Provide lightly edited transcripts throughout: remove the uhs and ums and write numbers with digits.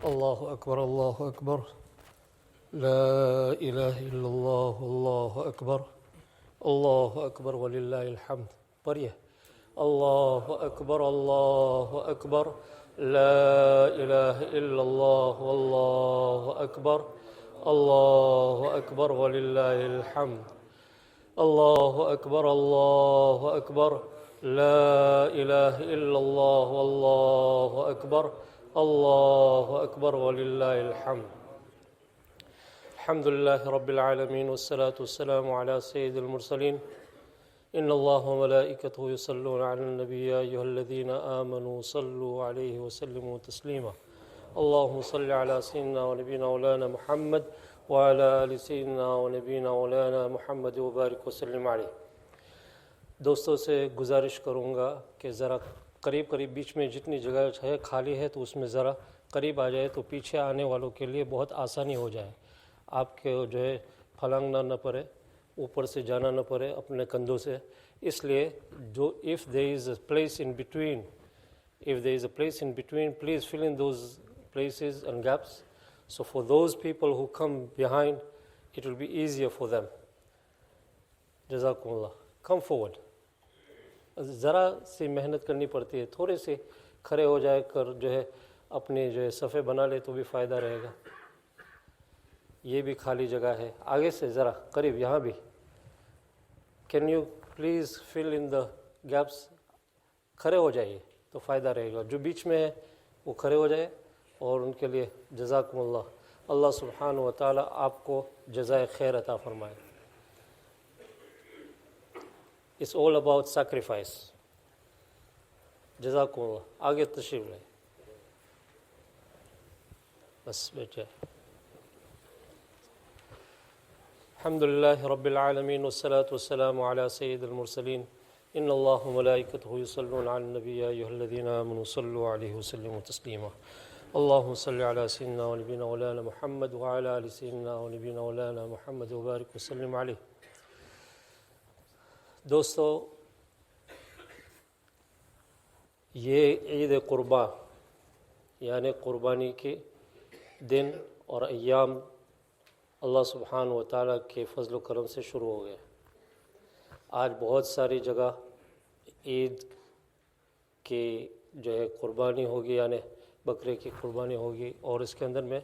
الله أكبر الله أكبر لا إله إلا الله الله أكبر الله أكبر ولله الحمد. پڑھیے اللہ اکبر لا الہ الا اللہ واللہ اکبر وللہ الحمد. اللہ اکبر لا الہ الا اللہ واللہ اکبر وللہ الحمد. الحمد للہ رب العالمین والصلاة والسلام علی سید المرسلین. ان اللہ وملائکتہ یصلون علی النبی یا ایھا الذین آمنوا صلوا علیہ وسلموا تسلیما. اللہم صل علی سیدنا ونبینا مولانا محمد وعلی آل سیدنا ونبینا مولانا محمد وبارک وسلم علیہ. دوستوں سے گزارش کروں گا کہ ذرا قریب بیچ میں جتنی جگہ ہے خالی ہے تو اس میں ذرا قریب آ جائے تو پیچھے آنے والوں کے لیے بہت آسانی ہو جائے. آپ کے جو ہے پھلانگنا نہ پڑے، اوپر سے جانا نہ پڑے اپنے کندھوں سے. اس لیے جو if there is a place in between please fill in those places and gaps, so for those people who come behind it will be easier for them. جزاکم اللہ. come forward. ذرا سی محنت کرنی پڑتی ہے، تھوڑے سے کھڑے ہو جائے کر جو ہے اپنے جو ہے صفحے بنا لے تو بھی فائدہ رہے گا. یہ بھی خالی جگہ ہے، آگے سے ذرا قریب یہاں بھی. Can you please fill in the gaps. کھڑے ہو جائیے تو فائدہ رہے گا. جو بیچ میں ہے وہ کھڑے ہو جائے اور ان کے لیے جزاکم اللہ. اللہ سبحانہ و تعالیٰ آپ کو جزائے خیر عطا فرمائے. It's all about sacrifice. جزاکم اللہ. آگے تشریف لائیں. بس بیٹھے. الحمد للہ رب العالمین والصلاة والسلام علی سید المرسلین. ان اللہ وملائکتہ یصلون علی النبی یا ایھا الذین آمنوا صلوا علیہ وسلموا تسلیما. اللہم صل علی سیدنا ونبینا مولانا محمد وعلی آل سیدنا ونبینا مولانا محمد وبارک وسلم علیہ. دوستو، یہ عید قرباں یعنی قربانی کے دن اور ایام اللہ سبحانہ و تعالیٰ کے فضل و کرم سے شروع ہو گئے. آج بہت ساری جگہ عید کی جو ہے قربانی ہوگی یعنی بکرے کی قربانی ہوگی، اور اس کے اندر میں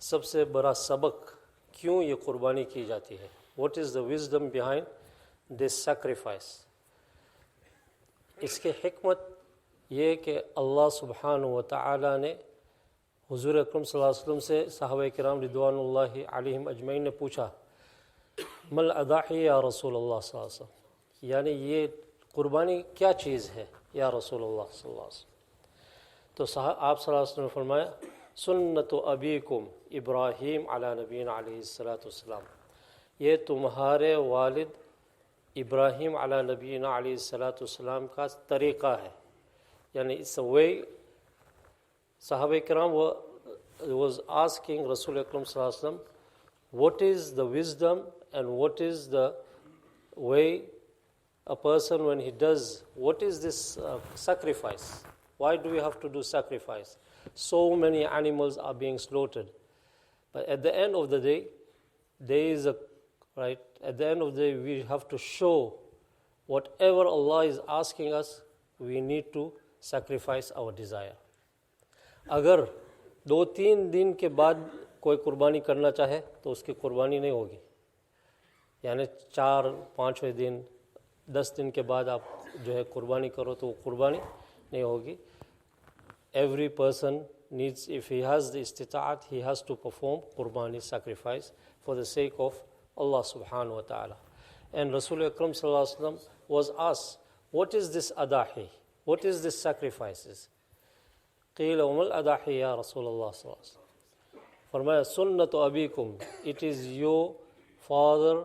سب سے بڑا سبق کیوں یہ قربانی کی جاتی ہے. What is the wisdom behind this sacrifice. اس کی حکمت یہ کہ اللہ سبحانہ و تعالیٰ نے حضور اکرم صلی اللہ علیہ وسلم سے صحابہ کرام رضوان اللہ علیہم اجمعین نے پوچھا مل اضاحی یا رسول اللہ صلی اللہ علیہ وسلم، یعنی یہ قربانی کیا چیز ہے یا رسول اللہ صلی اللہ علیہ وسلم. تو آپ صلی اللہ علیہ وسلم نے فرمایا سنت ابیکم ابراہیم علی نبینا علیہ الصلاۃ والسلام. یہ تمہارے والد ابراہیم علی نبینا علیہ الصلاۃ والسلام کا طریقہ ہے. یعنی it's a way. صحابہ کرام was asking Rasul Akram sallallahu alaihi wasallam, what is the wisdom and what is the way a person when he does, what is this sacrifice? Why do we have to do sacrifice? So many animals are being slaughtered. But at the end of the day, at the end of the day, we have to show whatever Allah is asking us, we need to sacrifice our desire. اگر 2-3 دن کے بعد کوئی قربانی کرنا چاہے تو اس کی قربانی نہیں ہوگی. یعنی 4-5 دن 10 دن کے بعد آپ جو ہے قربانی کرو تو وہ قربانی نہیں ہوگی. Every person needs, if he has the استطاعت, he has to perform قربانی sacrifice for the sake of Allah subhanahu wa ta'ala. And Rasul Akram sallallahu alaihi wasallam was asked, what is this adahi? What is this sacrifices? قیل وما الاضاحی یا رسول اللہ صلی اللہ علیہ وسلم. فرمایا سنت ابیکم, it is your father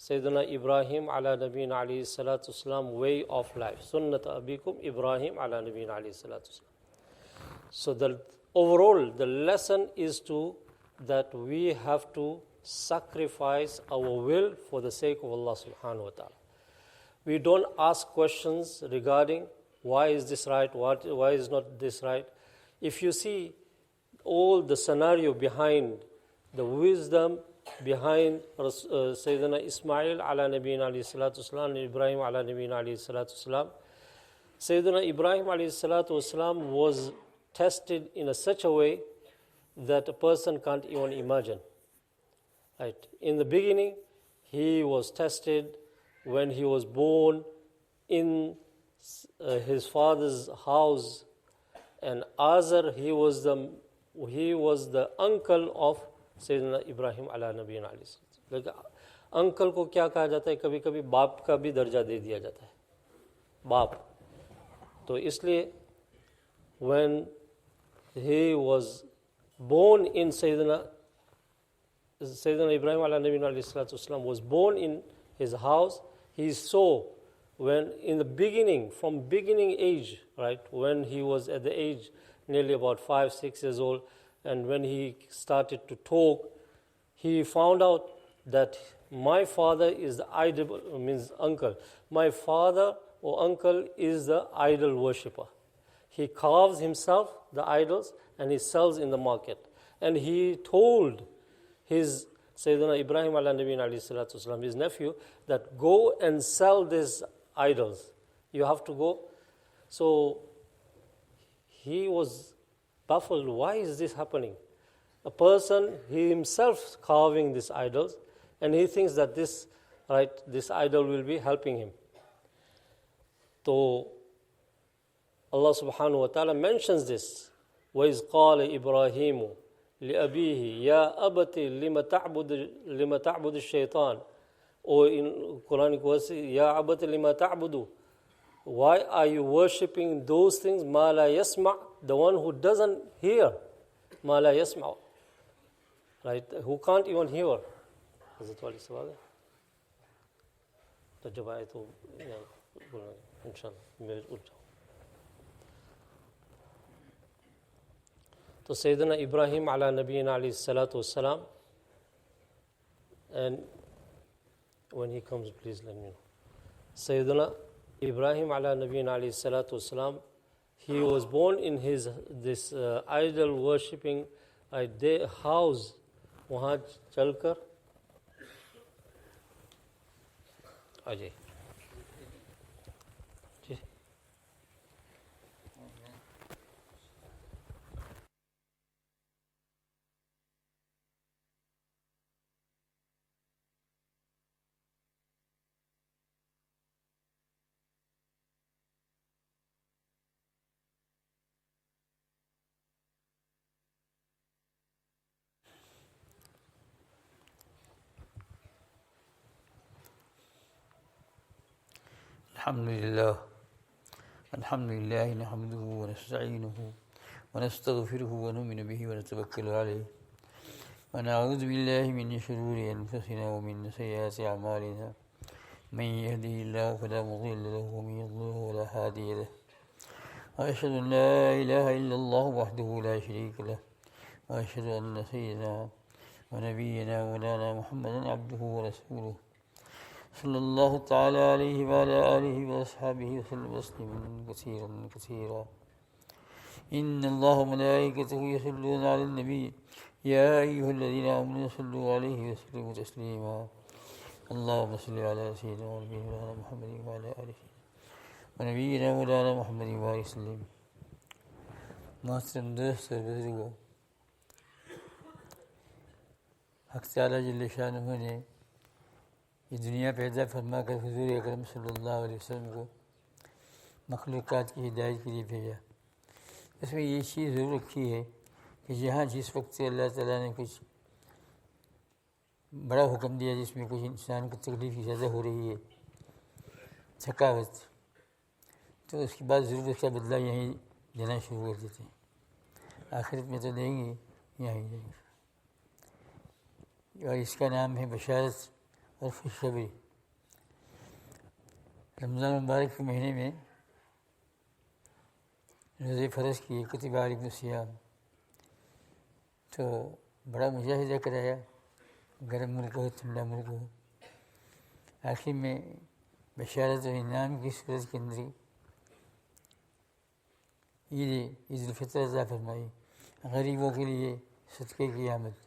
سیدنا ابراہیم علی نبینا علیہ الصلاۃ والسلام way of life. سنت ابیکم ابراہیم علی نبینا علیہ الصلاۃ والسلام. So overall the lesson is that we have to sacrifice our will for the sake of Allah subhanahu wa ta'ala. We don't ask questions regarding why is this right, why is not this right. If you see all the scenario behind, the wisdom behind Sayyidina Ismail ala Nabiyina alayhi salatu wasalam and Ibrahim ala Nabiyina alayhi salatu wasalam. Sayyidina Ibrahim alayhi salatu wasalam was tested in such a way that a person can't even imagine. Right? In the beginning, he was tested when he was born in his father's house, and Azar, he was the uncle of Sayyidina Ibrahim ala Nabiyina alayhi salatu. Like uncle کو کیا کہا جاتا ہے؟ کبھی کبھی باپ کا بھی درجہ دے دیا جاتا ہے، باپ. تو اس لیے when he was born in Sayyidina Ibrahim ala Nabiyina alayhi salatu wasalam was born in his house, he saw when in the beginning, from beginning age, right, when he was at the age nearly about 5-6 years old, and when he started to talk, he found out that my father is the idol, means uncle. My father or uncle is the idol worshipper. He carves himself the idols and he sells in the market. And he told his Sayyidina Ibrahim ala Nabiyina alayhi salatu wasalam, his nephew, that go and sell these idols. You have to go. So he was baffled. Why is this happening? A person, he himself carving these idols, and he thinks that this idol will be helping him. So Allah subhanahu wa ta'ala mentions this. وَإِذْ قَالَ إِبْرَاهِيمُ لِأَبِيهِ يَا أَبَتِ لِمَ تَعْبُدُ الشَّيْطَانِ. Or in Quranic verse, يَا أَبَتِ لِمَ تَعْبُدُ. Why are you worshipping those things? مَا لَا يَسْمَعُ, the one who doesn't hear. مَا لَا يَسْمَعُ, right? Who can't even hear. حضرت والی سوال ہے تو جب آئے تو انشاءاللہ میں اٹھ جاؤں. تو سیدنا ابراہیم علی نبینا علیہ الصلوۃ والسلام, and when he comes please let me know. Sayyidina Ibrahim ala nabiyina alayhi salatu wasalam, he was born in this idol worshipping house. وہاں چل کر آجائے جی. الحمد لله نحمده ونستعينه ونستغفره ونؤمن به ونتوكل عليه ونعوذ بالله من شرور أنفسنا ومن سيئات أعمالنا من يهده الله فلا مضل له ومن يضلل فلا هادي له وأشهد أن لا إله إلا الله وحده لا شريك له وأشهد أن سيدنا ونبينا مولانا محمدا عبده ورسوله صلی اللہ تعالی علیہ وعلی آلہ واصحابہ وسلم تسلیما کثیرا کثیرا. ان اللہ وملائکتہ یصلون علی النبی یا ایھا الذین آمنوا صلوا علیہ وسلموا تسلیما. اللہم صل علی سیدنا ونبینا محمد وعلی آلہ ونبینا مولانا محمد وعلیہ وسلم. محترم دوست اور بزرگوں، حق تعالیٰ جل شانہ نے یہ دنیا پیدا فرما کر حضور اکرم صلی اللہ علیہ وسلم کو مخلوقات کی ہدایت کے لیے بھیجا. اس میں یہ چیز ضرور رکھی ہے کہ جہاں جس وقت سے اللہ تعالیٰ نے کچھ بڑا حکم دیا جس میں کچھ انسان کو تکلیف زیادہ ہو رہی ہے، تھکاوٹ، تو اس کے بعد ضرور اس کا بدلہ یہیں دینا شروع کر دیتے ہیں. آخرت میں تو دیں گے، یہیں دیں گے. اور اس کا نام ہے بشارت اور خوشخبری. رمضان مبارک کے مہینے میں روزے فرض کیے، کتب علیکم الصیام، تو بڑا مجاہدہ کرایا، گرم ملک ہو ٹھنڈا ملک ہو. آخر میں بشارت و انعام کی صورت کے اندر عید الفطر عطا فرمائی. غریبوں کے لیے صدقے کی آمد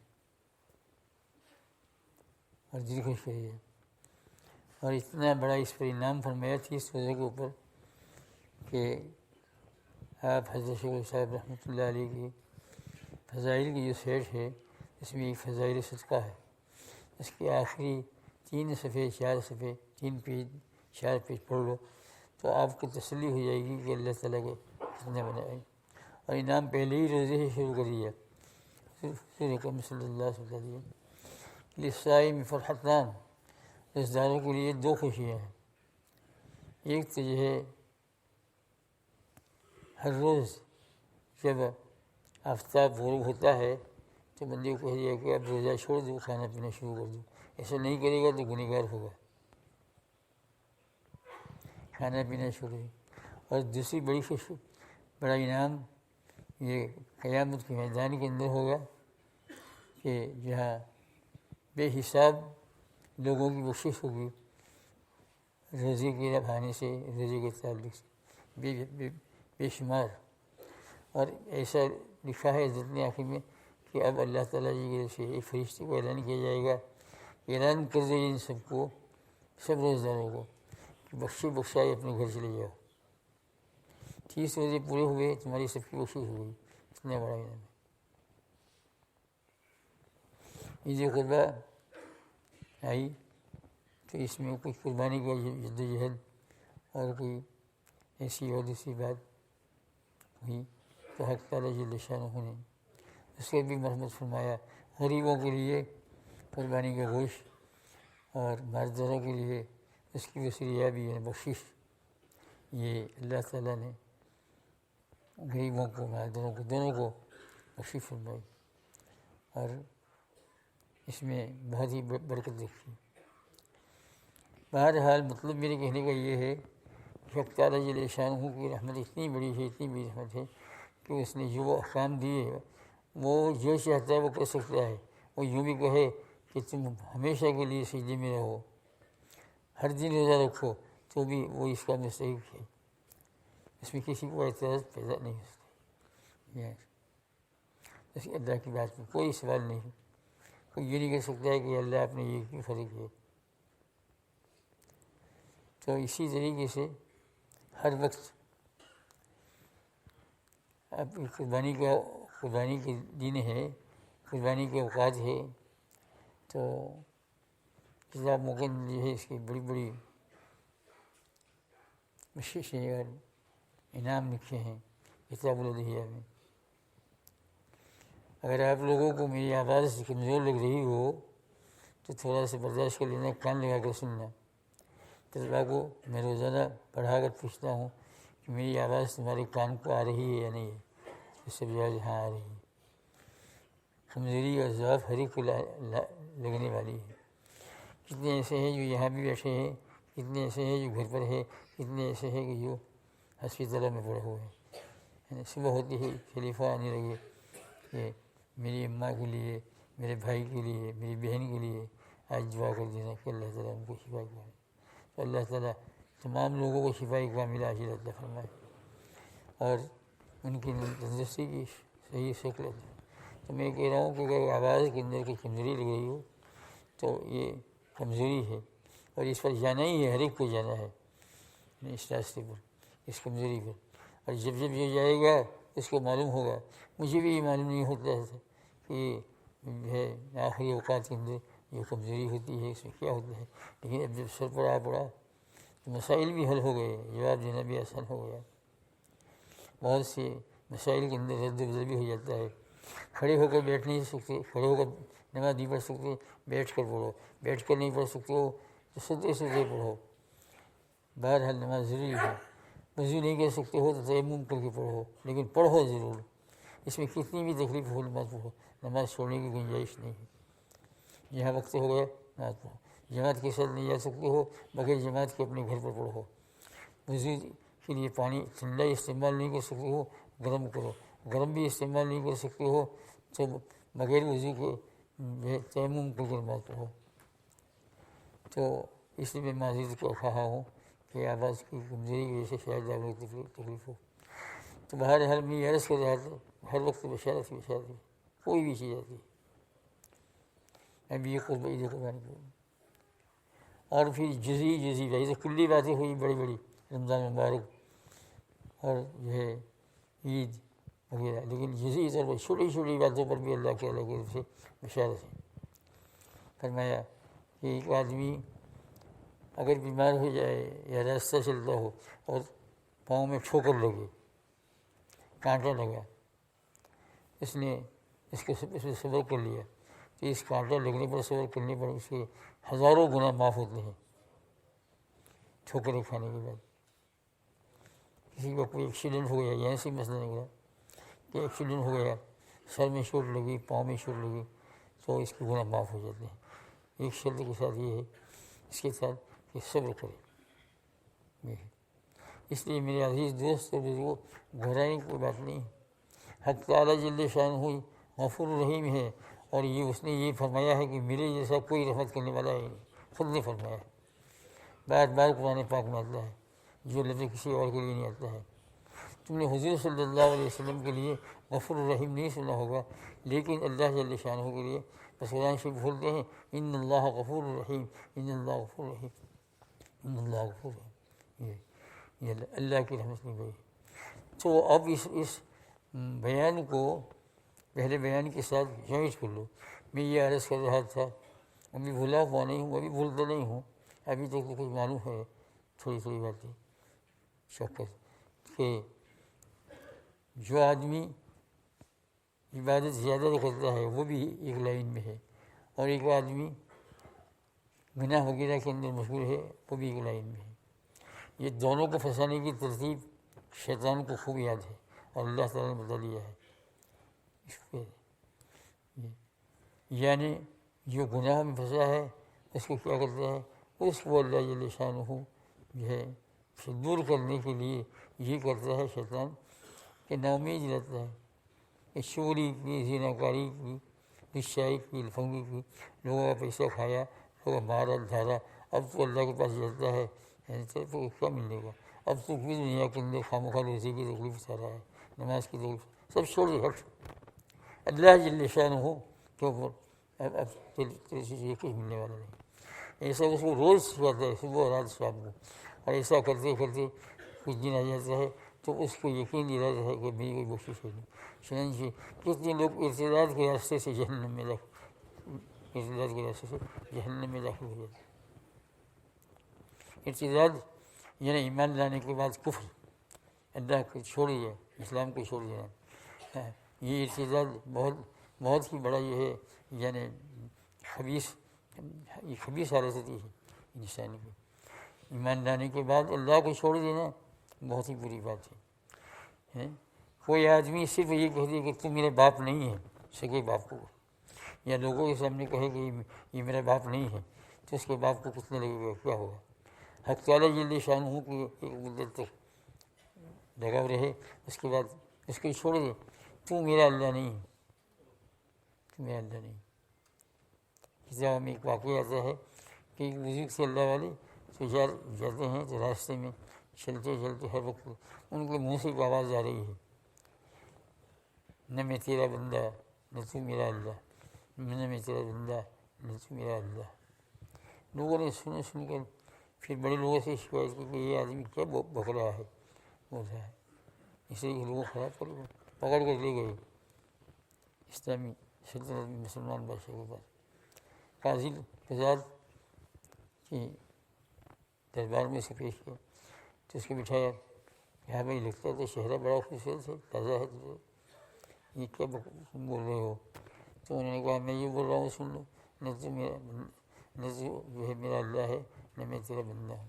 اور دل خوش کریے. اور اتنا بڑا اس پر انعام فرمایا تھی اس روزے کے اوپر کہ آپ حضرت شیخ صاحب رحمۃ اللہ علیہ کی فضائل کی جو سیٹ ہے اس میں ایک فضائل صدقہ ہے. اس کے آخری 3 صفحے 4 صفحے 3 پیج 4 پیج پڑھ لو تو آپ کو تسلی ہو جائے گی کہ اللہ تعالیٰ کے کتنے بنائے. اور انعام پہلے ہی روزے سے شروع کر دیا. رقم صلی اللہ علیہ وسلم للصائم فرحتان، روزداروں کے لیے 2 خوشیاں ہیں. ایک تو جو ہے ہر روز جب آفتاب غروب ہوتا ہے تو بندے کو کہہ دیا کہ اب روزہ چھوڑ دو، کھانا پینا شروع کر دو. ایسا نہیں کرے گا تو گنہگار ہوگا. کھانا پینا چھوڑے. اور دوسری بڑا انعام یہ قیامت کے میدان کے اندر ہوگا کہ جہاں بے حساب لوگوں کی بخشش ہوگی روزے کے ربحانے سے، روزے کے تعلق سے بے شمار. اور ایسا لکھا ہے حضرت نے آخر میں کہ اب اللہ تعالیٰ جی سے ایک فرشتے کو اعلان کیا جائے گا، اعلان کر دے ان سب کو، سب روزداروں کو کہ بخشائے اپنے گھر چلے جاؤ. 30 روزے پورے ہوئے تمہاری سب کی بخشش ہو گئی. اتنا بڑا انعام ہے. عید قربہ آئی تو اس میں کچھ قربانی کا جد و جہد اور کوئی ایسی اور دوسری بات ہوئی تو حق تعالیٰ جل شانہ نے اس کے بھی مرحمت فرمایا. غریبوں کے لیے قربانی کا گوشت اور مالداروں کے لیے اس کی وسیلیابی ہے بخشش. یہ اللہ تعالیٰ نے غریبوں کو مالداروں کو دونوں کو بخشش فرمائی اور اس میں بہت ہی برکت رکھی. بہرحال مطلب میرے کہنے کا یہ ہے کہ حق تعالیٰ جل شانہ کی رحمت اتنی بڑی ہے، اتنی بڑی رحمت ہے کہ اس نے جو وہ احکام دیے وہ جو چاہتا ہے وہ کر سکتا ہے. وہ یوں بھی کہے کہ تم ہمیشہ کے لیے سجدے میں رہو، ہر دن روزہ رکھو، تو بھی وہ اس کا مستحق ہے. اس میں کسی کو اعتراض پیدا نہیں ہو سکتا. اس اللہ کی بات میں کوئی سوال نہیں. کوئی یہ نہیں کہہ سکتا ہے کہ اللہ آپ نے یہ کیوں فرق ہے. تو اسی طریقے سے ہر وقت اب قربانی کے دن ہے، قربانی کے اوقات ہے، تو کتاب مکن جو ہے اس کی بڑی بڑی بخششیں اور انعام لکھے ہیں کتاب الادحیہ میں. اگر آپ لوگوں کو میری آواز کمزور لگ رہی ہو تو تھوڑا سا برداشت کر لینا، کان لگا کر سننا. طلبا کو میں روزانہ پڑھا کر پوچھتا ہوں کہ میری آواز تمہارے کان کو آ رہی ہے یا نہیں ہے. اس سے جواب ہاں آ رہی ہے. کمزوری اور ضعف ہر ایک کو لگنے والی ہے. کتنے ایسے ہیں جو یہاں بھی بیٹھے ہیں، کتنے ایسے ہیں جو گھر پر ہے، کتنے ایسے ہیں کہ جو ہسپتالوں میں پڑے ہوئے ہیں. صبح ہوتی ہے خلیفہ آنے لگے کہ میری اماں کے لیے، میرے بھائی کے لیے، میری بہن کے لیے آج دعا کر دینا کہ اللہ تعالیٰ ان کو شفا کرے. تو اللہ تعالیٰ تمام لوگوں کو شفا کاملہ عاجلہ عطا فرمائے اور ان کی تندرستی کی صحیح شکل ہے. تو میں کہہ رہا ہوں کہ اگر آواز کے اندر کی کمزوری لگ رہی ہو تو یہ کمزوری ہے اور اس پر جانا ہی ہے، ہر ایک کو جانا ہے اس راستے پر، اس کمزوری پر. اور جب جب یہ جائے گا اس کو معلوم ہوگا. مجھے بھی یہ معلوم نہیں ہوتا ہے کہ جو ہے آخری اوقات کے اندر جو کمزوری ہوتی ہے اس میں کیا ہوتا ہے. لیکن اب جب سر پر آ پڑا تو مسائل بھی حل ہو گئے، جواب دینا بھی آسان ہو گیا. بہت سے مسائل کے اندر رد و بدل بھی ہو جاتا ہے. کھڑے ہو کر بیٹھ نہیں سکتے، کھڑے ہو کر نماز نہیں پڑھ سکتے، بیٹھ کر پڑھو. بیٹھ کر نہیں پڑھ سکتے ہو تو سدے سدے پڑھو. بہرحال نماز ضروری ہے. وضو نہیں کر سکتے ہو تو تیمم کر کے پڑھو، لیکن پڑھو ضرور. اس میں کتنی بھی تکلیف ہو نماز پڑھو. نماز چھوڑنے کی گنجائش نہیں ہے. جہاں وقت ہو گیا نماز پڑھو. جماعت کے ساتھ نہیں جا سکتے ہو، بغیر جماعت کے اپنے گھر پر پڑھو. وضو کے لیے پانی ٹھنڈا استعمال نہیں کر سکتے ہو، گرم کرو. گرم بھی استعمال نہیں کر سکتے ہو تو بغیر وضو کے تیمم کر کے نماز پڑھو. تو اس لیے میں معذرت کر رہا ہوں کہ آواز کی کمزوری کی وجہ سے شاید آپ کو تکلیف ہو. تو بہرحال میں یہ عرض کر رہا تھا ہر وقت بشارت ہی بشارت ہے، کوئی بھی چیز آتی ہے ابھی یہ قربانی عید قربانی کی، اور پھر جزی بھائی تو کلی باتیں ہوئی بڑی بڑی، رمضان مبارک اور جو ہے عید وغیرہ، لیکن جزی طور پر چھوٹی چھوٹی باتوں پر بھی اللہ کے طرف سے بشارت ہے۔ فرمایا کہ ایک آدمی اگر بیمار ہو جائے یا راستہ چلتا ہو اور پاؤں میں ٹھوکر لگے، کانٹا لگا، اس نے اس پہ صبر کر لیا، تو اس کانٹا لگنے پر صبر کرنے پر اس کے ہزاروں گناہ معاف ہوتے ہیں ٹھوکریں کھانے کے بعد۔ کسی کو کوئی ایکسیڈنٹ ہو گیا، یہاں سے مسئلہ نکلا کہ ایکسیڈنٹ ہو گیا، سر میں چوٹ لگی، پاؤں میں چوٹ لگی، تو اس کے گناہ معاف ہو جاتے ہیں۔ ایک شرط کے ساتھ یہ ہے اس کے ساتھ کہ صبر کرے۔ اس لیے میرے عزیز دوست اور بزرگوں، گھبرانے کی کوئی بات نہیں، حق تعالیٰ جل شانہ غفور الرحیم ہے، اور یہ اس نے یہ فرمایا ہے کہ میرے جیسا کوئی رحمت کرنے والا ہے نہیں، خود نے فرمایا ہے، بار بار قرآن پاک میں آتا ہے، جو لفظ کسی اور کے لیے نہیں آتا ہے۔ تم نے حضور صلی اللہ علیہ وسلم کے لیے غفور الرحیم نہیں سنا ہوگا، لیکن اللہ جل شانہ کے لیے بس قرآن شریف بھولتے ہیں، ان اللہ غفور الرحیم، ان اللہ غفور الرحیم، ان اللہ غفور الرحیم، یہ اللہ کی رحمت نہیں گئی۔ تو اب اس بیان کو پہلے بیان کے ساتھ جوائنٹ کر لو۔ میں یہ عرض کر رہا تھا، ابھی بھولا ہوا نہیں ہوں، ابھی بھولتا نہیں ہوں، ابھی تک تو کچھ معلوم ہے تھوڑی تھوڑی باتیں شوقت، کہ جو آدمی عبادت زیادہ کرتا ہے وہ بھی ایک لائن میں ہے، اور ایک آدمی گناہ وغیرہ کے اندر مشغول ہے وہ بھی ایک لائن میں ہے۔ یہ دونوں کو پھنسانے کی ترتیب شیطان کو خوب یاد ہے، اور اللہ تعالیٰ نے بتا دیا ہے اس پہ، یعنی جو گناہ میں پھنسا ہے اس کو کیا کرتا ہے، اس کو اللہ جل شانہ جو ہے پھر دور کرنے کے لیے یہ کرتا ہے شیطان کہ ناامید رہتا ہے، کہ چوری کی، زنا کاری کی، رشائی کی، لفنگی کی، لوگوں کا پیسہ کھایا، لوگوں کا مارا دھارا، اب تو اللہ کے پاس جاتا ہے تو کیا ملے گا، اب تو بھی دنیا کے اندر خواہ روزی کی تکلیف اٹھا رہا ہے، نماز کی تکلیف، سب چھوڑ دے ہٹ اللہ جل شانہ کے اوپر، اب یہ کچھ ملنے والا نہیں۔ ایسا اس کو روز سکھاتا ہے، صبح رات شام کو، اور ایسا کرتے کرتے کچھ دن آ جاتا ہے تو اس کو یقین دلاتا ہے کہ میری کوئی بخشش ہے نہیں۔ چنانچہ کتنے لوگ ارتداد کے راستے سے جہنم میں داخل ہو جاتے ہیں۔ ارتداد یعنی ایمان لانے کے بعد کفر، اللہ کو چھوڑ دیا، اسلام کو چھوڑ دیا، یہ ارتداد بہت ہی بڑا یہ ہے، یعنی خبیث حالت ہوتی ہے انسان کی۔ ایمان لانے کے بعد اللہ کو چھوڑ دینا بہت ہی بری بات ہے۔ کوئی آدمی صرف یہ کہہ دے کہ تم میرے باپ نہیں ہے، سگے باپ کو، یا لوگوں کے سامنے کہے کہ یہ میرا باپ نہیں ہے، تو اس کے باپ کو کتنے لگے گا، کیا ہوگا؟ حق تعالیٰ جل شانہ کی ایک مدت تک لگاؤ رہے، اس کے بعد اس کو چھوڑ دے، تو میرا اللہ نہیں ہے، تو میرا اللہ نہیں۔ کتاب میں ایک واقعہ آتا ہے کہ ایک بزرگ سے اللہ والے تو جاتے ہیں تو راستے میں چلتے چلتے ہر وقت ان کے منہ سے ایک آواز آ رہی ہے، نہ میں تیرا بندہ نہ تو میرا اللہ، نہ میں تیرا بندہ نہ تو میرا اللہ۔ لوگوں نے سن کر پھر بڑے لوگوں سے شکایت کی کہ یہ آدمی کیا بک رہا ہے، بول رہا ہے، اس لیے لوگوں خراب کر پکڑ کر لے گئے اسلامی سلطنت میں مسلمان بادشاہ کے پاس، قاضی قضات کی دربار میں اسے پیش کیا تو اس کو بٹھایا، یہاں بھائی لگتا ہے تو چہرہ بڑا خوبصورت ہے، تازہ ہے، یہ کیا بول رہے ہو؟ تو انہوں نے کہا میں یہ بول رہا ہوں سن لو، نہ تو جو ہے میرا اللہ ہے، نہ میں تیرا بندہ ہوں۔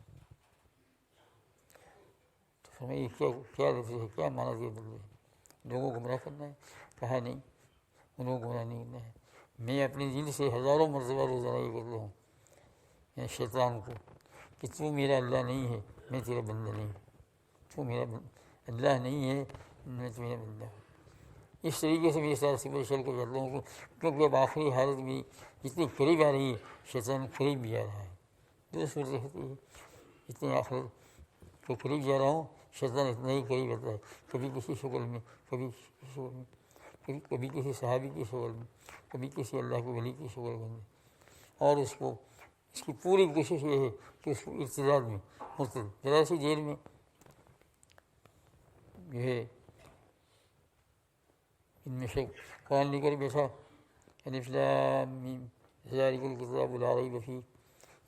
تو فرمایا یہ کیا لفظ ہے، کیا معنی دیا بول رہے ہیں، لوگوں کو گمراہ کرنا ہے؟ کہا نہیں، انہوں کو گمراہ نہیں کرنا ہے، میں اپنے دل سے ہزاروں مرتبہ روزانہ یہ کہتا ہوں یعنی شیطان کو کہ تو میرا اللہ نہیں ہے، میں تیرا بندہ نہیں ہوں، تو میرا اللہ نہیں ہے، میں تو میرا بندہ ہوں۔ اس طریقے سے میرے ساتھ سے چل کے جاتا ہوں کیونکہ اب آخری حالت بھی جتنی قریب آ رہی ہے شیطان قریب بھی آ رہا ہے، دو صورتیں ہوتی ہیں، اتنے آخر کے قریب جا رہا ہوں شیطان اتنا ہی قریب آتا ہے، کبھی کسی شکل میں کبھی کسی شکل میں۔ کبھی کسی صحابی کی شکل میں، کبھی کسی اللہ کے ولی کی شکل میں، اور اس کی پوری کوشش یہ ہے کہ اس کو ارتداد میں ذرا سی دیر میں جو ہے ان میں سے قرآن لے کر بیٹھا، الف لام میم ذالک الکتاب لا ریب فیہ،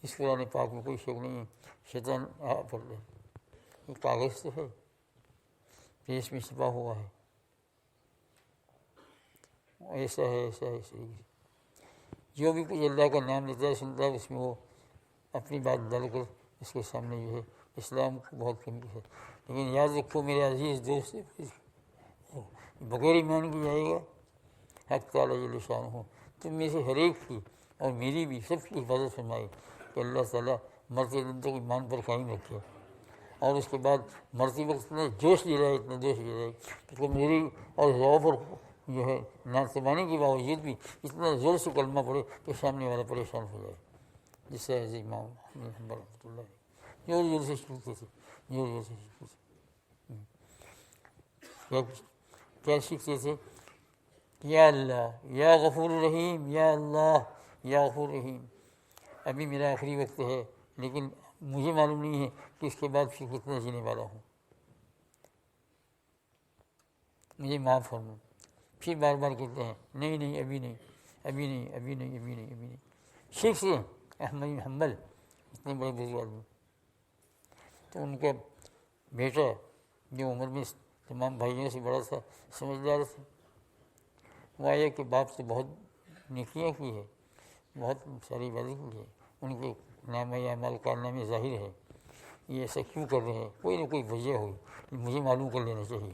اس قرآن پاک میں کوئی شک نہیں ہے، شیطان پڑ رہے، یہ کاغذ تو ہے، پیس میں چھپا ہوا ہے، ایسا ہے ایسا ہے، اس طریقے سے جو بھی کچھ اللہ کا نام لیتا ہے سنتا ہے، اس میں وہ اپنی بات ڈال کر اس کے سامنے جو ہے اسلام کو بہت کمی ہے۔ لیکن یاد رکھو میرے عزیز دوست، بغیر ایمان کی جائے گا، حق تعالیٰ جل شانہ ہو تم میں سے ہر ایک کی اور میری بھی سب کی حفاظت فرمائے کہ اللہ تعالیٰ مرتے دن تک ایمان پر قائم رکھے، اور اس کے بعد مرتے وقت اتنا جوش دے رہا ہے، اتنا جوش دے رہا ہے کہ میری اور ضعف اور جو ہے ناتمانی کے باوجود بھی اتنا زور سے کلمہ پڑے کہ سامنے والا پریشان ہو جائے، جس سے امام احمد حنبل رحمۃ اللہ علیہ زور زور سے سیکھتے تھے، زور زور سے سیکھتے تھے۔ کیا سیکھتے تھے؟ یا اللہ یا غفور رحیم، یا اللہ یا غفور رحیم، ابھی میرا آخری وقت ہے لیکن مجھے معلوم نہیں ہے کہ اس کے بعد پھر کتنا جینے والا ہوں، مجھے معاف فرماؤ۔ پھر بار بار کہتے ہیں نہیں نہیں ابھی نہیں ابھی نہیں ابھی نہیں ابھی نہیں ابھی نہیں۔ شیخ سے احمد بن حنبل اتنے بڑے بزرگ آدمی، تو ان کا بیٹا جو عمر میں تمام بھائیوں سے بڑا تھا، سمجھدار تھا، وہ آیا کہ باپ سے بہت نیکیاں کی ہے، بہت ساری عبادت کی ہے، ان کے نام اعمال کارنامے ظاہر ہے، یہ ایسا کیوں کر رہے ہیں؟ کوئی نہ کوئی وجہ ہوئی، مجھے معلوم کر لینا چاہیے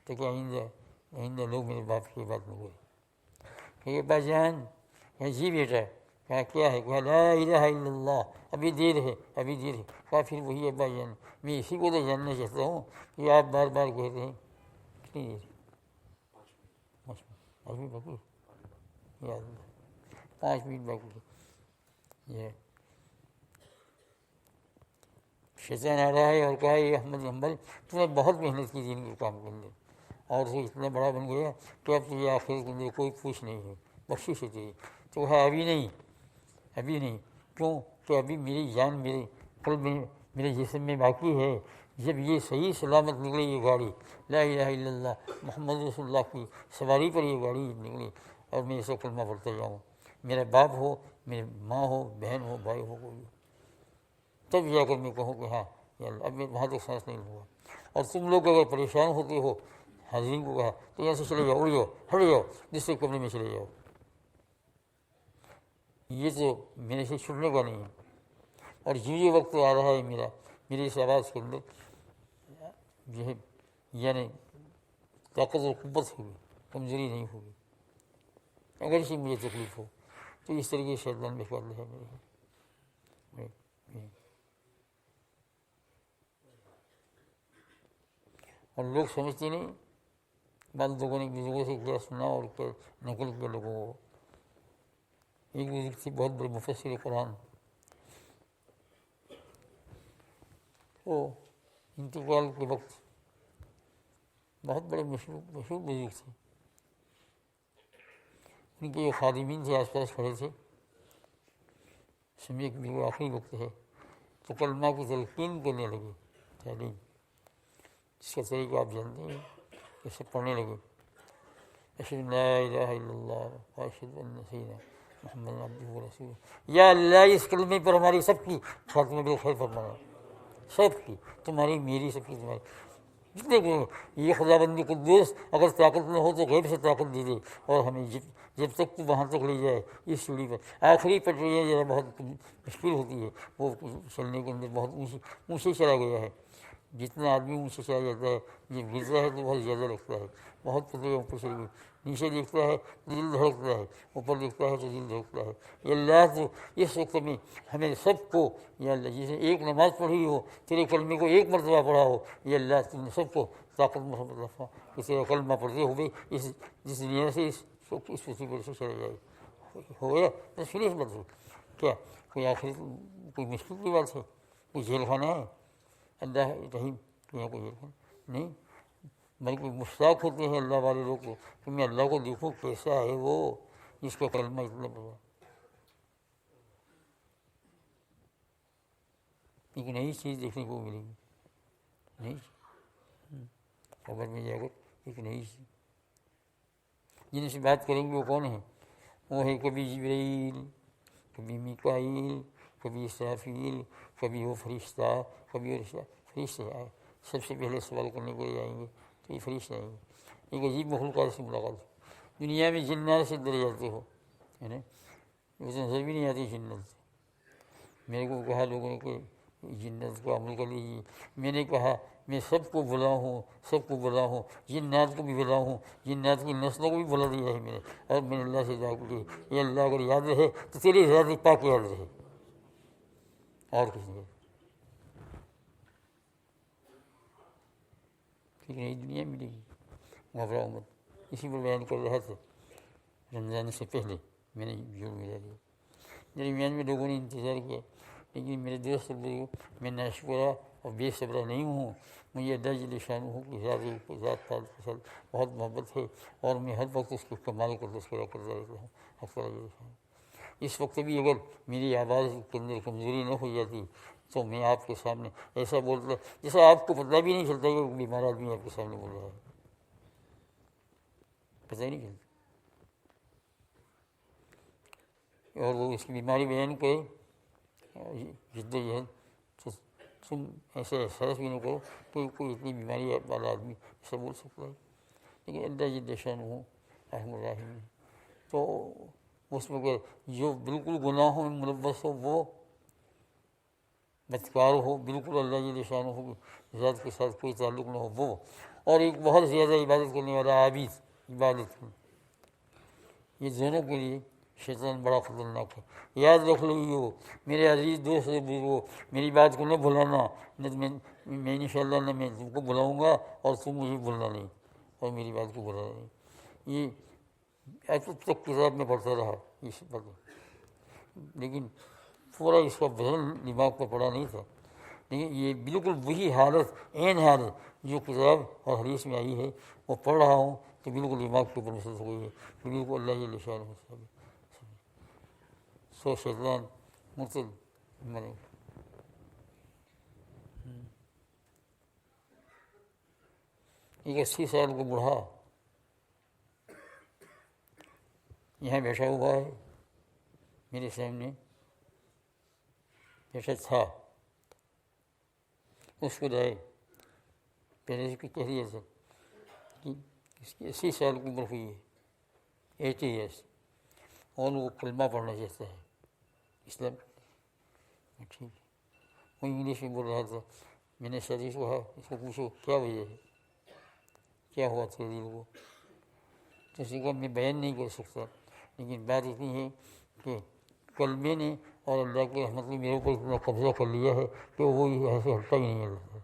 تاکہ آئندہ لوگ میرے باپ کی بات نہ کریں۔ کہ با جان، کہا جی بیٹا، کہا کیا ہے؟ کہا لا الہ الا اللہ، ابھی دیر ہے ابھی دیر ہے۔ کہا پھر وہی ابا جان، میں اسی کو تو جاننا چاہتا ہوں کہ آپ بار بار کہتے ہیں کتنی دیر؟ 5 منٹ باقی، یا اللہ 5 منٹ باقی ہے۔ شیطان آ رہا ہے اور کہا یہ احمد حنبل تو نے بہت محنت کی دین کے کام کے اندر، اور تو اتنا بڑا بن گیا کہ اب تجھے آخر کے اندر کوئی پوچھ نہیں ہے، بخشش ہے تیری۔ تو کہا ابھی نہیں ابھی نہیں، کیوں؟ کہ ابھی میری جان میرے قلب میں میرے جسم میں باقی ہے۔ جب یہ صحیح سلامت نکلے یہ گاڑی، لا الہ الا اللہ محمد رسول اللہ کی سواری پر یہ گاڑی نکلی اور میں اسے کلمہ پڑھتا جاؤں، میرا باپ ہو، میری ماں ہو، بہن ہو، بھائی ہو، کوئی، تب جا کر میں کہوں کہ ہاں یا اللہ اب میں وہاں تک سانس نہیں لوں گا۔ اور تم لوگ اگر پریشان ہوتے ہو، حاضرین کو کہا تو یہاں سے چلے جاؤ، اڑ جاؤ، ہٹ جاؤ، دوسرے کمرے میں چلے جاؤ، یہ تو میرے سے چھٹنے کا نہیں ہے۔ اور یہ وقت آ رہا ہے میری اس آواز کے اندر جو ہے یعنی طاقت اور قوت ہوگی، کمزوری نہیں ہوگی، اگرچہ مجھے تکلیف ہو، تو اس طریقے سے شیطان بہکا ہے میرے۔ اور لوگ سمجھتے نہیں، بعض لوگوں نے بزرگوں سے کیا سنا اور کیا نقل کیا لوگوں کو۔ ایک بزرگ تھی بہت بڑے مفسر قرآن، وہ انتقال کے وقت بہت بڑے مشہور بزرگ تھے، ان کے جو خادمین تھے آس پاس کھڑے تھے، سمجھے کہ بالکل آخری وقت ہے، تو کلمہ کی تلقین کرنے لگے، تعلیم جس کا طریقہ آپ جانتے ہیں، اسے پڑھنے لگے، اشہد ان لا الہ الا اللہ واشہد ان سیدنا محمد عبدہ ورسولہ۔ یا اللہ اس کلمے پر ہماری سب کی خاتمہ بالخیر فرمانا، سب کی، تمہاری میری سب کی تمہاری، جتنے کہ یہ خدا بندی قدوس اگر طاقت نہ ہو تو غیب سے طاقت دے دے اور ہمیں جب تک تو وہاں تک لے جائے اس سیڑھی پر۔ آخری پٹریاں ذرا بہت مشکل ہوتی ہے، وہ چلنے کے اندر بہت اونچے چلا گیا ہے، جتنا آدمی اونچے چلا جاتا ہے جب گرتا ہے تو بہت زیادہ لگتا ہے، بہت پتلیاں اوپر چلی گئی، نیچے دیکھتا ہے دل دھڑکتا ہے، اوپر دیکھتا ہے تو دل دھڑکتا ہے۔ یہ اللہ تو اس وقت میں ہمیں سب کو، یا اللہ جس نے ایک نماز پڑھی ہو، تیرے کلمے کو ایک مرتبہ پڑھا ہو، یہ اللہ تم نے سب کو طاقت محمد رکھا کہ تیرا کلمہ پڑھتے ہوئے جس دنیا سے اس مصیبت سے چلا جائے، ہو گیا تو فنش بات ہو کیا؟ کوئی آخری کوئی مشکل کی بات ہے؟ کوئی جیل خانہ ہے؟ اللہ رحیم کہ یہاں کوئی جیل خانہ نہیں، بلکہ مشتاق ہوتے ہیں اللہ والے لوگ کو کہ میں اللہ کو دیکھوں کیسا ہے وہ جس کا کلمہ اتنا بڑا. ایک نئی چیز دیکھنے کو ملے گی، نئی خبر میں جا کر ایک نئی چیز. جن سے بات کریں گے وہ کون ہے؟ وہ ہے کبھی جبرائیل، کبھی میکائیل، کبھی اسرافیل، کبھی وہ فرشتہ، کبھی وہ فرشتے آئے. سب سے پہلے سوال کرنے کے لیے آئیں گے تو یہ فرشتے آئیں گے. ایک عجیب مخلوقات سے ملاقات ہو. دنیا میں جنات سے ڈر جاتے ہو، ہے نا، اسے نظر بھی نہیں آتی جنت سے. میرے کو کہا لوگوں نے کہ جنت کو عمل کر لیجیے. میں نے کہا میں سب کو بلا ہوں، سب کو بلا ہوں، جنات کو بھی بلا ہوں، جنات کی نسلوں کو بھی بلا دیا ہے میں نے. اور میں نے اللہ سے دعا کی یہ اللہ اگر یاد رہے تو تیری ذات پاک یاد رہے، اور کسی نے. ٹھیک ہے، دنیا ملے گی، گھبراؤ مت. اسی پر بیان کر رہا تھا رمضان سے پہلے میں نے جھوٹ ملا دیا. درمیان میں لوگوں نے انتظار کیا، لیکن میرے دوست میں ناشکرہ اور بے صبرہ نہیں ہوں. مجھے اللہ جل شانہ کی ذات پاک کے ساتھ بہت محبت ہے اور میں ہر وقت اس کے کمال کا تذکرہ کرتا رہتا ہوں. اکثر اس وقت بھی اگر میری آواز کے اندر کمزوری نہ ہو جاتی تو میں آپ کے سامنے ایسا بولتا جیسا آپ کو پتہ بھی نہیں چلتا کہ بیمار آدمی آپ کے سامنے بول رہا ہے، پتہ ہی نہیں چلتا. اور وہ اس کی بیماری بیان کرے جدوجہد، تم ایسے احساس بھی نہ کرو کہ کوئی اتنی بیماری والا آدمی ایسا بول سکتا ہے. لیکن اللہ جل شانہ رحم الرحیم. تو اس میں جو بالکل گناہوں میں ملوث ہو، وہ بدکار ہو، بالکل اللہ جل شانہ کی ذات کے ساتھ کوئی تعلق نہ ہو وہ، اور ایک بہت زیادہ عبادت کرنے والا عابد عبادت، یہ دونوں کے لیے شیطان بڑا خطرناک ہے. یاد رکھ لیجیے میرے عزیز دوست بزرگو، میری بات کو نہ بھلانا. میں انشاءاللہ نہ میں تم کو بلاؤں گا اور تم مجھے بھولنا نہیں اور میری بات کو بھلانا نہیں. یہ اب تک کتاب میں پڑھتا رہا اس بات، لیکن پورا اس کا وزن دماغ پر پڑا نہیں تھا. لیکن یہ بالکل وہی حالت، عین حالت جو کتاب اور حدیث میں آئی ہے وہ پڑھ رہا ہوں تو بالکل دماغ کے اوپر محسوس ہو گئی ہے. بالکل اللہ جل شانہ سو شیطان مرتد مرے. ایک 80 سال کو بوڑھا یہاں بیٹھا ہوا ہے، میرے سامنے بیٹھا تھا. اس کو لائے پہلے سے کہہ دیا تھا کہ اس کی 80 سال کی عمر ہوئی ہے، 80 ایئرس، اور وہ کلمہ پڑھنا چاہتا ہے اسلام. ٹھیک ہے، وہ انگلش میں بول رہا تھا. میں نے شادی سے کہا اس کو پوچھو کیا وجہ ہے، کیا ہوا تیرے دل کو؟ تو اس نے کہا میں بیان نہیں کر سکتا، لیکن بات اتنی ہے کہ کلمے نے اور اللہ کی رحمت نے میرے اوپر اتنا قبضہ کر لیا ہے کہ وہ یہاں سے ہٹتا ہی نہیں ہے.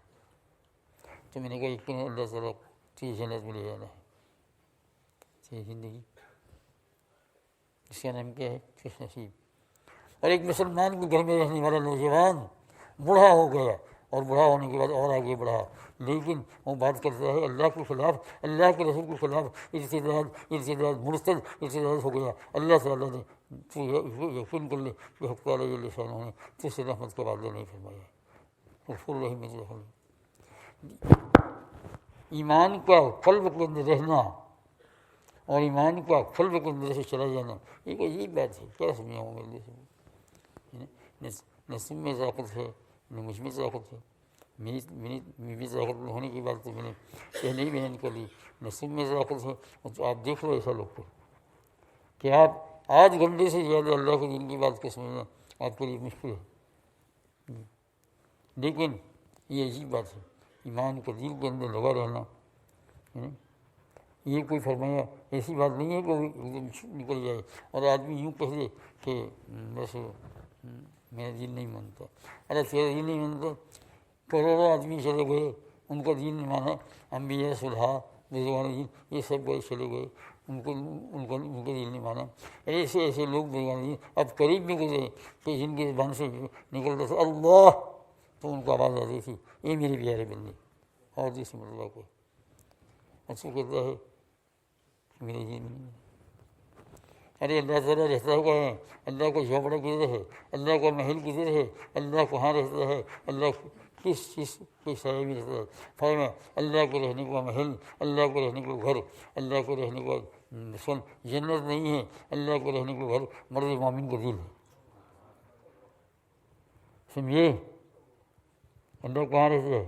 تو میں نے کہا یقیناً اللہ تعالیٰ تجھے جنت میں لے جانا ہے. تیری زندگی اس کا نام کیا ہے؟ خوش نصیب. اور ایک مسلمان کے گھر میں رہنے والا نوجوان بوڑھا ہو گیا، اور بوڑھا ہونے کے بعد اور آگے بڑھا، لیکن وہ بات کرتا ہے اللہ کے خلاف، اللہ کے رسول کے خلاف ارتداد مرتد ارتداد ہو گیا. اللہ تعالیٰ نے تو یقین کر لے کہ حق تعالیٰ جل شانہ نے تو سے رحمت کا وعدہ نہیں فرمایا. غفور رحیم رحم. ایمان کا قلب کے اندر رہنا اور ایمان کا قلب کے اندر سے چلا جانا ایک عجیب بات ہے. کیا سمجھاؤں میں نہ تم میں طاقت ہے نہ مجھ میں طاقت ہے. میری طاقت ہونے کی بات تو میں نے پہلے ہی بیان کر لی. نہ تم میں طاقت ہے تو آپ دیکھ لو ایسا لوگ کو کہ آپ 8 گھنٹے سے زیادہ اللہ کے دین کی بات کو سمجھنا آپ کے لیے مشکل ہے. لیکن یہ عجیب بات ہے، ایمان کا دل کے اندر لگا رہنا. یہ کوئی فرمایا ایسی بات نہیں ہے کہ وہ ایک دم نکل جائے اور آدمی یوں کہہ دے کہ ویسے میرا دین نہیں مانتا. ارے تیرا دین نہیں مانتا؟ کروڑوں آدمی چلے گئے، ان کا دین نہیں مانا. انبیاء صلحاء بزرگان دین یہ سب گئے چلے گئے، ان کا دین نہیں مانا. ایسے ایسے لوگ بزرگان دین اب قریب بھی گزرے کہ جن کی زبان سے نکلتا تھا اللہ تو ان کو آواز آتی تھی اے میرے پیارے بندے، اور دوسری مرتبہ کو اچھا کہتا ہے کہ میرے جی میں نہیں. ارے اللہ تعالیٰ رہتا ہے کہاں ہے؟ اللہ کا جھوپڑا کدھر ہے؟ اللہ کا محل کدھر ہے؟ اللہ کہاں رہتا ہے؟ اللہ کس چیز کے سائے میں رہتا ہے؟ فرمایا اللہ کے رہنے کا محل، اللہ کے رہنے کا گھر، اللہ کے رہنے کا مسکن جنت نہیں ہے، اللہ کے رہنے کا گھر مرد مومن کا دل ہے. سمجھے؟ اللہ کہاں رہتا ہے؟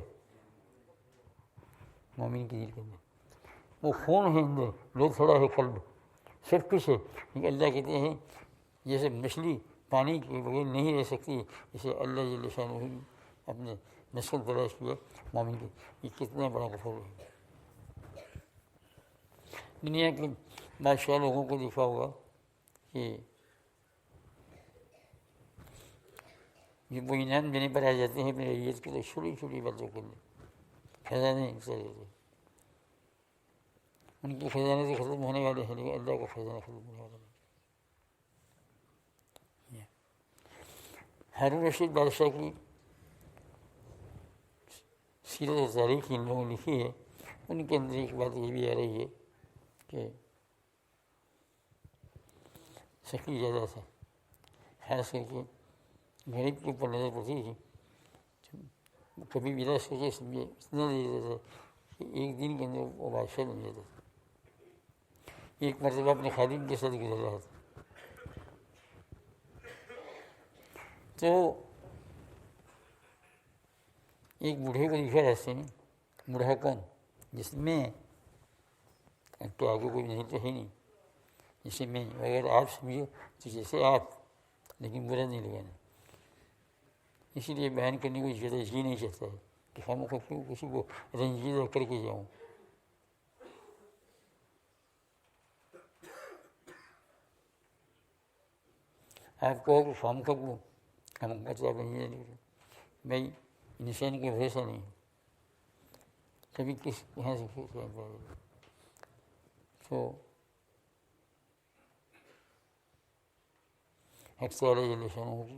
مومن کے دل کے اندر. وہ خون ہے اندر، لو تھوڑا ہے قلب، سب کچھ ہے. لیکن اللہ کہتے ہیں جیسے مچھلی پانی کے بغیر نہیں رہ سکتی، اسے اللہ جل شانہ اپنے مسکن تلاش کیا مومن کے. یہ کتنا بڑا غفور ہے. دنیا کے بادشاہ لوگوں کو دیکھا ہوگا کہ وہ انعام دینے پر آ جاتے ہیں اپنے ریت کے، تو چھوٹی چھوٹی باتوں کے لیے خزانے چلے جاتے ہیں. ان کے خزانے سے ختم ہونے والے ہیں، لیکن اللہ کا خزانہ ختم ہونے والا نہیں. ہارون رشید بادشاہ کی سیرت و تاریخ ان لوگوں نے لکھی ہے. ان کے اندر ایک بات یہ بھی آ رہی ہے کہ سخی زیادہ تھا، خاص کر کے غریب کے اوپر نظر پڑتی تھی. کبھی بلا سوچے سمجھے اتنا دے دیتا تھا کہ ایک دن کے اندر وہ بادشاہ بن جاتا تھا. ایک مرتبہ اپنے خادم کے ساتھ گزر رہا تھا تو ایک بوڑھے کو دیکھا راستے میں، بوڑھا کون جس میں تو آگے کوئی نہیں تو ہے نہیں، جیسے میں اگر آپ سمجھو تو جیسے آپ، لیکن برا نہیں لگانا. اسی لیے بیان کرنے کو زیادہ جی نہیں چاہتا ہے کہ ہم کیوں کسی کو رنجیدہ کر کے جاؤں. آپ کہو کہ فارم کا کو ہم کہتے آپ رنجیدہ نہیں کریں. بھائی انسان کا بھروسہ نہیں، کبھی کس یہاں سے تو حق تعالیٰ جل شانہ کی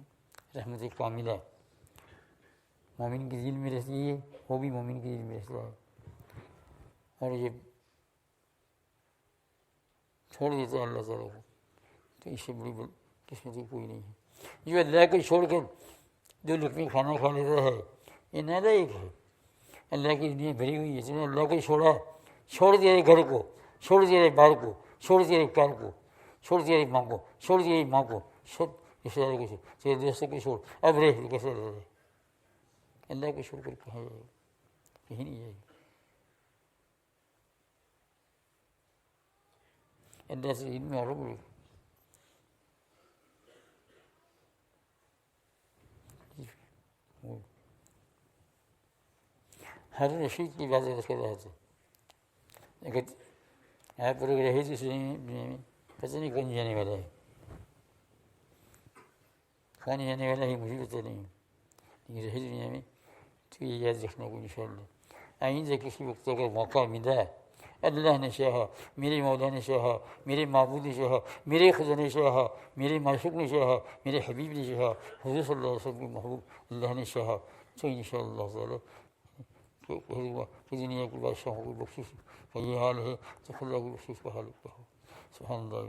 رحمت کاملہ مومن کے دل میں رہتی ہے، وہ بھی مومن کے دل میں رہتا ہے. اور جب چھوڑ دیتا ہے اللہ تعالیٰ کو تو اس سے بڑی قسمتی کوئی نہیں ہے. جو اللہ کو چھوڑ کر دو لقمے کھانا کھا لیتا ہے یہ نالائق ہے. اللہ کی دنیا بھری ہوئی ہے، اس نے اللہ کو چھوڑا، چھوڑ دیا گھر کو، چھوڑ دیا بار کو، چھوڑ دیا کار کو، چھوڑ دیا ماں کو، چھوڑ دیا ماں کو، سب رشتے داروں کو، تیرے دوستوں کو چھوڑ، اب رہ کیسے رہ رہے. اللہ کو چھوڑ کر کہاں جائے گا؟ کہیں نہیں جائے گا. اللہ سے علم میں عرب ہارون رشید کی بات کر رہا تھا. اگر آپ لوگ رہے تو دنیا میں پتہ نہیں کون جانے والا ہے، کون جانے والا ہے مجھے پتہ نہیں، لیکن رہے دنیا میں تو یہ یاد رکھنا کو انشاءاللہ آئندہ کسی وقت اگر موقع ملا، اللہ نے چاہا، میرے مولا نے چاہا، میرے معبود نے چاہا، میرے خدا نے چاہا، میرے معشوق نے چاہا، میرے حبیب نے چاہا، حضور صلی اللہ علیہ وسلم کے محبوب اللہ نے چاہا تو انشاءاللہ تعالیٰ کہ دنیا کی بادشاہوں کی بخشش کا یہ حال ہے تو خدا کی بخشش کا حال کیا ہو. سبحان اللہ.